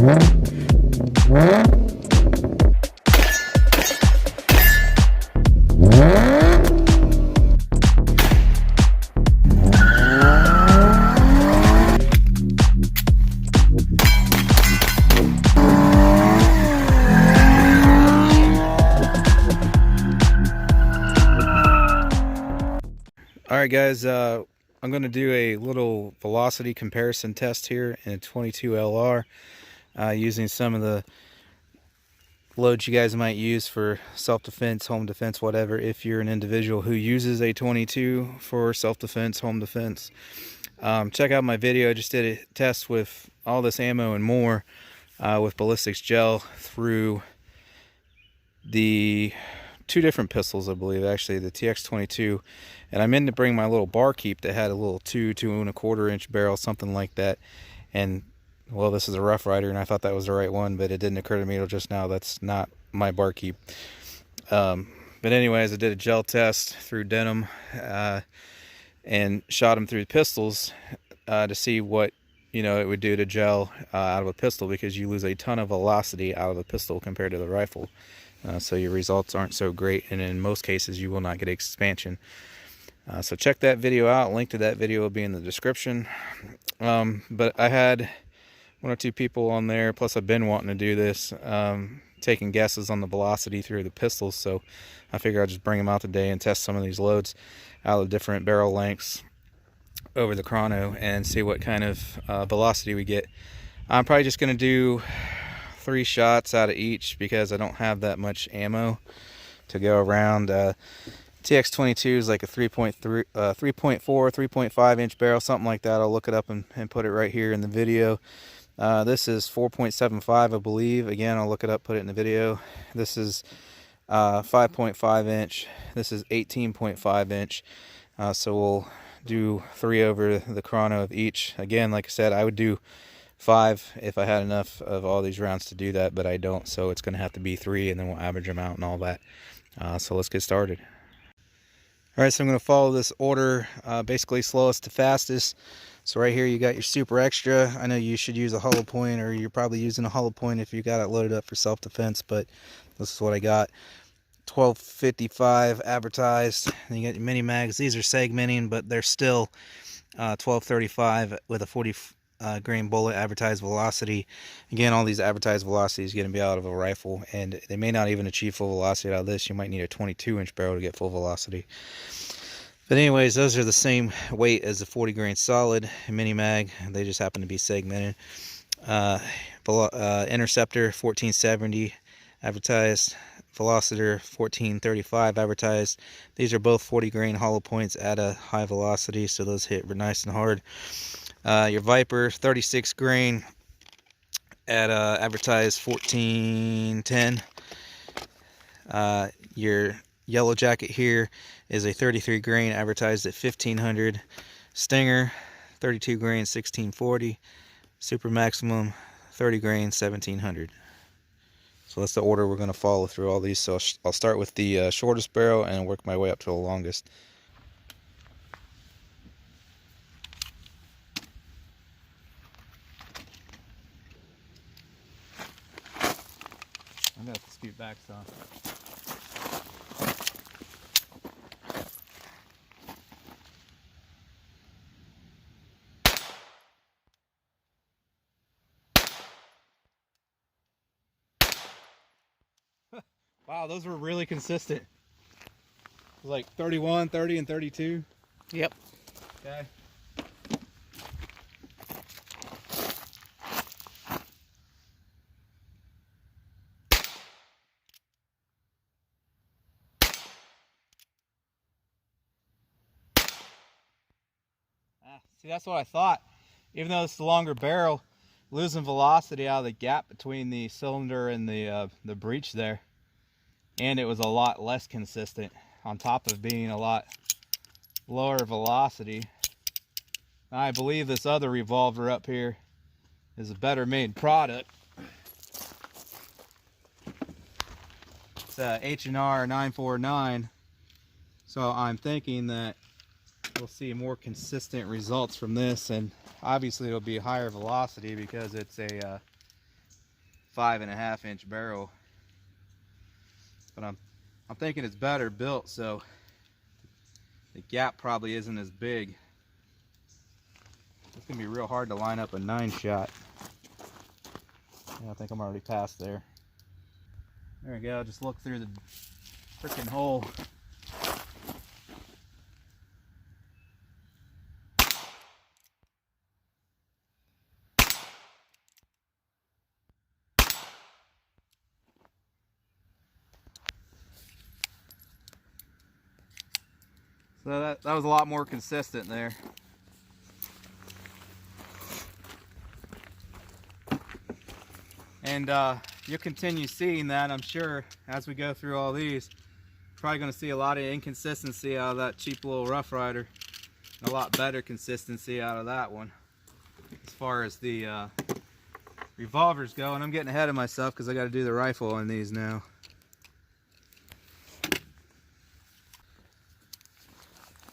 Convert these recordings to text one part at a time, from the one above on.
Alright guys, I'm going to do a little velocity comparison test here in a 22 LR using some of the loads you guys might use for self-defense, home defense, whatever, if you're an individual who uses a 22 for self-defense, home defense. Check out my video. I just did a test with all this ammo and more with ballistics gel through the two different pistols, I believe, actually, the TX22, and I meant to bring my little bar keep that had a little 2.25 inch barrel, something like that, and well, this is a Rough Rider, and I thought that was the right one, but it didn't occur to me till just now that's not my bar keep. But anyways, I did a gel test through denim and shot them through pistols to see what it would do to gel out of a pistol, because you lose a ton of velocity out of a pistol compared to the rifle. So your results aren't so great, and in most cases you will not get expansion. So check that video out. Link to that video will be in the description. But I had one or two people on there, plus I've been wanting to do this, taking guesses on the velocity through the pistols, so I figure I'll just bring them out today and test some of these loads out of different barrel lengths over the Chrono and see what kind of velocity we get. I'm probably just going to do 3 shots out of each because I don't have that much ammo to go around. TX22 is like a 3.3, 3.4, 3.5 inch barrel, something like that. I'll look it up and put it right here in the video. This is 4.75, I believe. Again, I'll look it up, put it in the video. This is 5.5 inch. This is 18.5 inch. So we'll do 3 over the Chrono of each. Again, like I said, I would do 5 if I had enough of all these rounds to do that, but I don't, so it's going to have to be 3, and then we'll average them out and all that. So let's get started. Alright, so I'm going to follow this order, basically slowest to fastest. So right here you got your super extra. I know you should use a hollow point, or you're probably using a hollow point if you got it loaded up for self-defense, but this is what I got. 1255 advertised. And you got your mini mags. These are segmenting, but they're still 1235 with a 40 grain bullet advertised velocity. Again, all these advertised velocities are going to be out of a rifle, and they may not even achieve full velocity out of this. You might need a 22 inch barrel to get full velocity. But anyways, those are the same weight as the 40 grain solid mini mag. They just happen to be segmented. Interceptor 1470 advertised. Velocitor 1435 advertised. These are both 40 grain hollow points at a high velocity, so those hit nice and hard. Your Viper 36 grain at advertised 1410. Your Yellow Jacket here is a 33 grain advertised at 1500. Stinger 32 grain 1640. Super Maximum 30 grain 1700. So that's the order we're going to follow through all these. So I'll start with the shortest barrel and work my way up to the longest. I'm going to have to scoot back some. Wow, those were really consistent. It was like 31, 30, and 32. Yep. Okay. See, that's what I thought. Even though it's the longer barrel, losing velocity out of the gap between the cylinder and the breech there. And it was a lot less consistent on top of being a lot lower velocity. I believe this other revolver up here is a better made product. It's a H&R 949. So I'm thinking that we'll see more consistent results from this, and obviously it'll be higher velocity because it's a 5.5-inch barrel. But I'm thinking it's better built, so the gap probably isn't as big. It's gonna be real hard to line up a 9-shot. I think I'm already past there. There we go, just look through the freaking hole. So that was a lot more consistent there. And you'll continue seeing that, I'm sure, as we go through all these. Probably going to see a lot of inconsistency out of that cheap little Rough Rider, and a lot better consistency out of that one as far as the revolvers go. And I'm getting ahead of myself because I got to do the rifle on these now.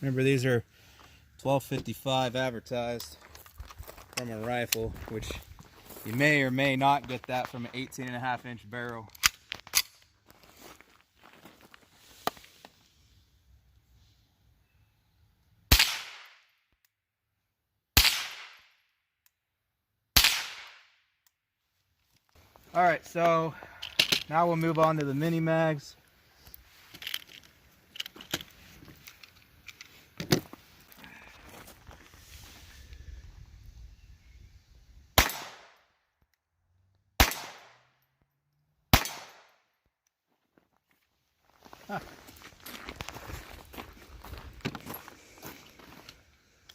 Remember, these are 1255 advertised from a rifle, which you may or may not get that from an 18.5-inch barrel. Alright, so now we'll move on to the mini mags.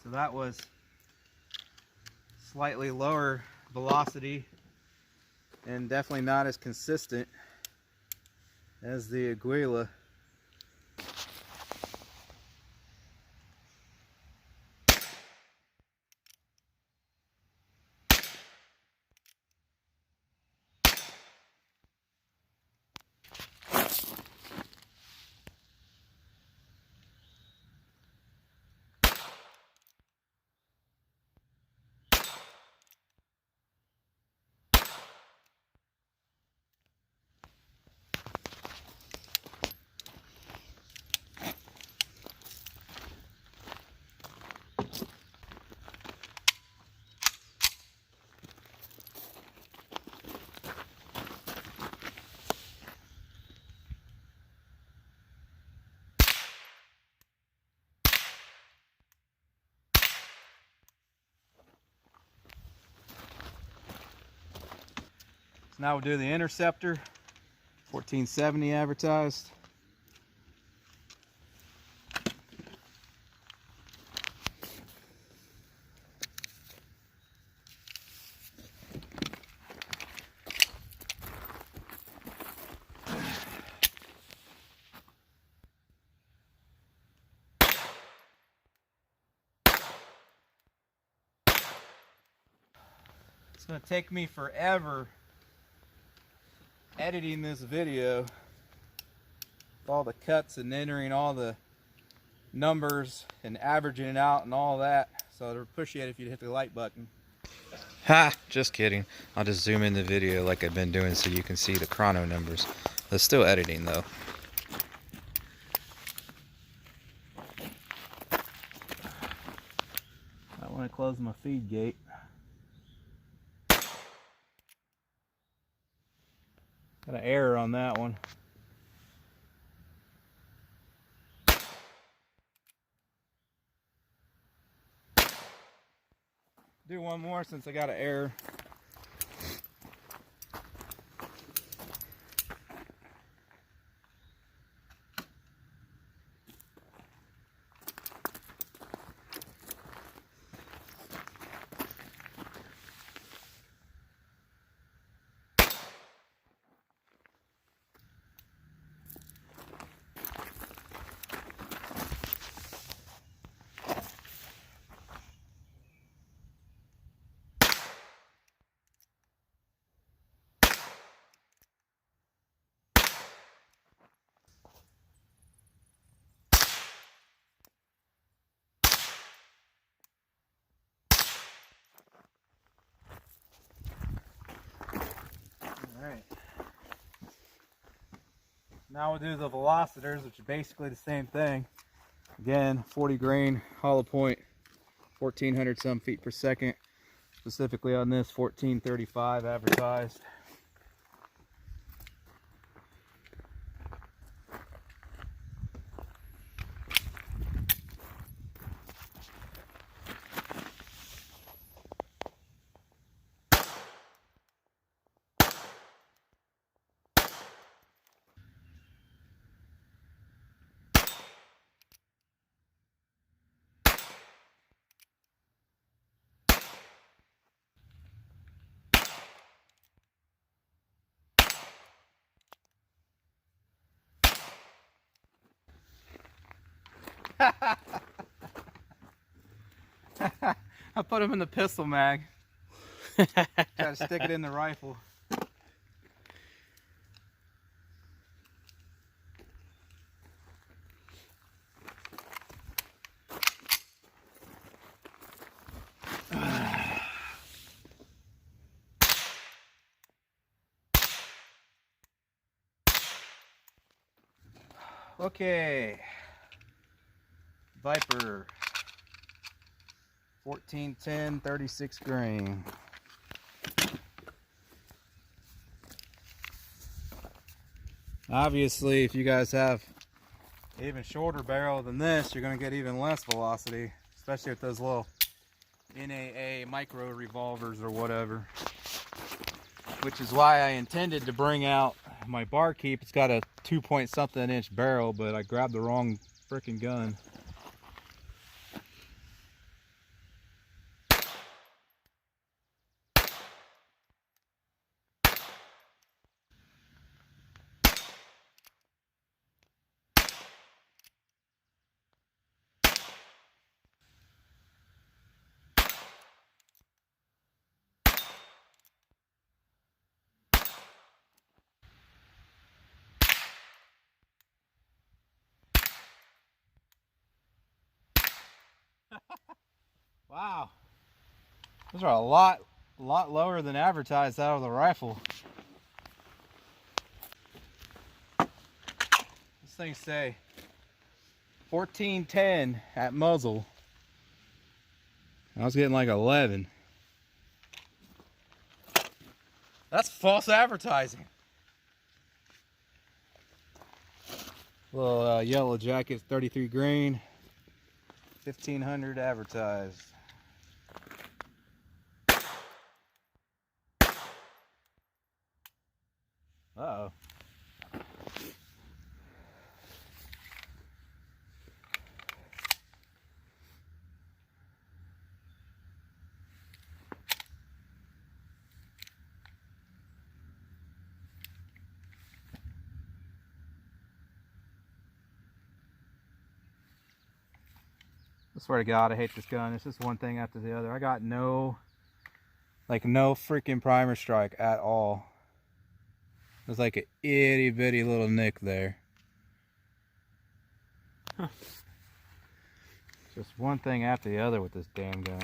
So that was slightly lower velocity and definitely not as consistent as the Aguila. So now we'll do the Interceptor, 1470 advertised. It's going to take me forever editing this video with all the cuts and entering all the numbers and averaging it out and all that. So I'd appreciate it if you'd hit the like button. Ha! Just kidding. I'll just zoom in the video like I've been doing so you can see the chrono numbers. It's still editing though. I want to close my feed gate. Got an error on that one. Do one more since I got an error. Now we'll do the velocitors, which are basically the same thing. Again, 40 grain, hollow point, 1400 some feet per second. Specifically on this, 1435 advertised. I put them in the pistol mag. Try to stick it in the rifle. Okay, Viper, 1410, 36 grain. Obviously, if you guys have an even shorter barrel than this, you're going to get even less velocity, especially with those little NAA micro revolvers or whatever. Which is why I intended to bring out my barkeep. It's got a 2-point-something inch barrel, but I grabbed the wrong freaking gun. Wow, those are a lot lower than advertised out of the rifle. This thing say 1410 at muzzle. I was getting like 11. That's false advertising. Little yellow jacket, 33 grain, 1500 advertised. Uh-oh. I swear to God, I hate this gun. It's just one thing after the other. I got no freaking primer strike at all. There's like an itty bitty little nick there. Huh. Just one thing after the other with this damn gun.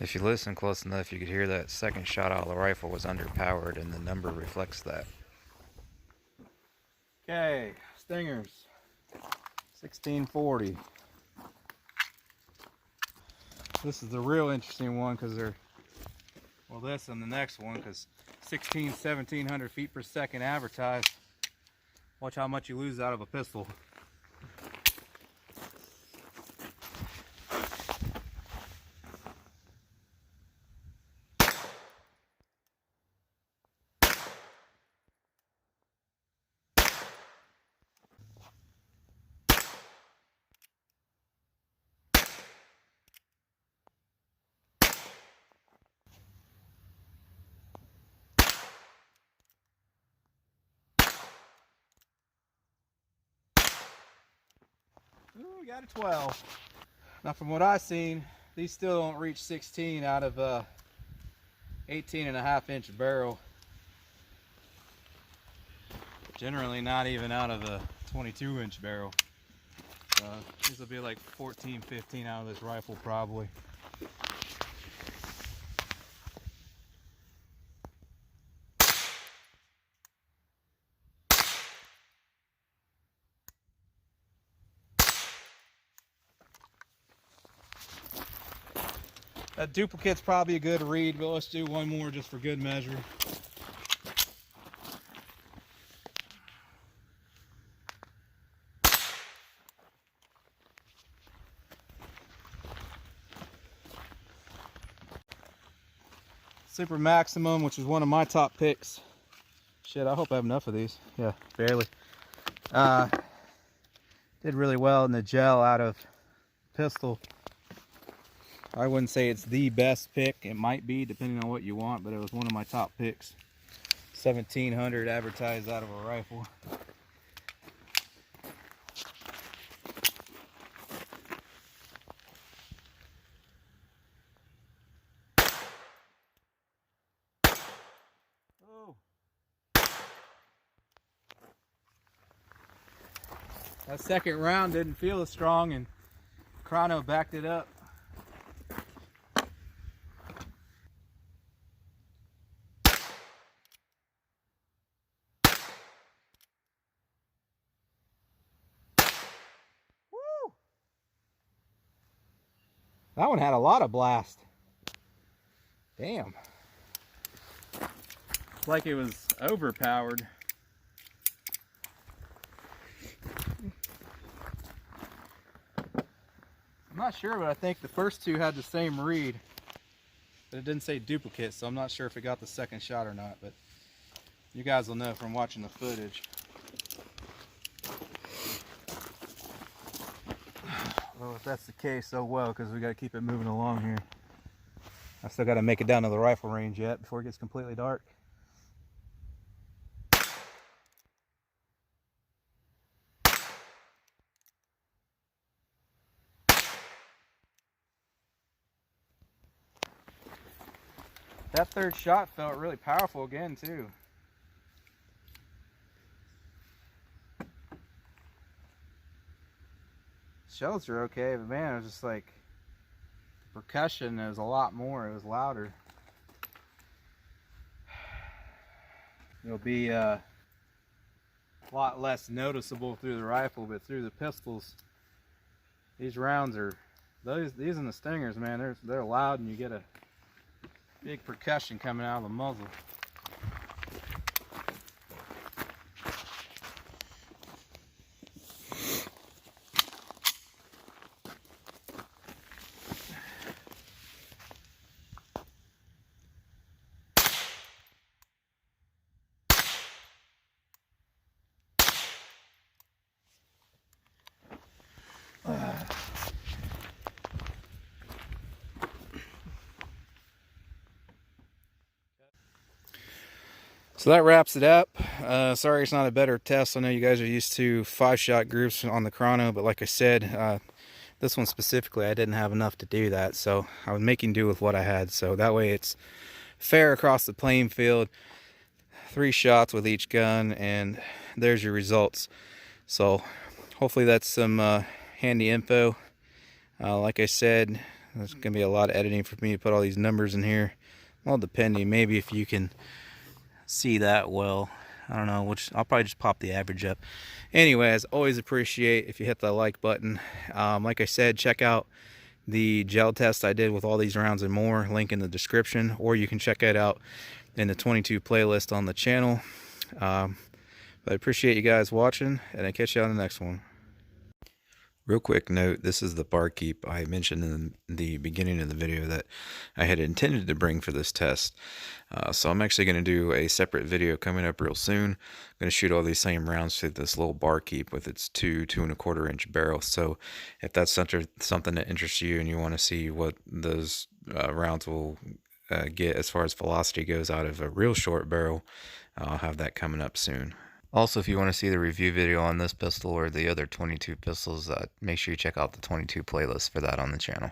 If you listen close enough, you could hear that second shot out of the rifle was underpowered, and the number reflects that. Okay, Stingers, 1640. This is the real interesting one because they're, well, this and the next one, because 1700 feet per second advertised. Watch how much you lose out of a pistol. we got a 12. Now from what I've seen, these still don't reach 16 out of 18.5-inch barrel. Generally not even out of a 22-inch barrel. These will be like 14, 15 out of this rifle probably. That duplicate's probably a good read, but let's do one more just for good measure. Super Maximum, which is one of my top picks. Shit, I hope I have enough of these. Yeah, barely. Did really well in the gel out of pistol. I wouldn't say it's the best pick. It might be, depending on what you want, but it was one of my top picks. 1700 advertised out of a rifle. Oh. That second round didn't feel as strong, and Chrono backed it up. Woo! That one had a lot of blast. Damn. It's like it was overpowered. I'm not sure, but I think the first two had the same read. But it didn't say duplicate, so I'm not sure if it got the second shot or not, but you guys will know from watching the footage. Well, if that's the case, so well, because we got to keep it moving along here. I still got to make it down to the rifle range yet before it gets completely dark. That third shot felt really powerful again, too. Shells are okay, but man, it was just like the percussion. It was a lot more. It was louder. It'll be a lot less noticeable through the rifle, but through the pistols, these rounds are these and the stingers, man. They're loud, and you get a big percussion coming out of the muzzle. So that wraps it up. Sorry it's not a better test. I know you guys are used to 5-shot groups on the Chrono, but like I said, this one specifically, I didn't have enough to do that, so I was making do with what I had. So that way it's fair across the playing field. 3 shots with each gun, and there's your results. So hopefully that's some handy info. Like I said, there's going to be a lot of editing for me to put all these numbers in here. Well, depending, maybe if you can see that well, I don't know, which I'll probably just pop the average up. Anyways, always appreciate if you hit the like button. Like I said, check out the gel test I did with all these rounds and more, link in the description, or you can check it out in the 22 playlist on the channel. But I appreciate you guys watching, and I'll catch you on the next one. Real quick note, this is the barkeep I mentioned in the beginning of the video that I had intended to bring for this test. So I'm actually going to do a separate video coming up real soon. I'm going to shoot all these same rounds through this little barkeep with its 2.25-inch barrel. So if that's something that interests you and you want to see what those rounds will get as far as velocity goes out of a real short barrel, I'll have that coming up soon. Also, if you want to see the review video on this pistol or the other 22 pistols, make sure you check out the 22 playlist for that on the channel.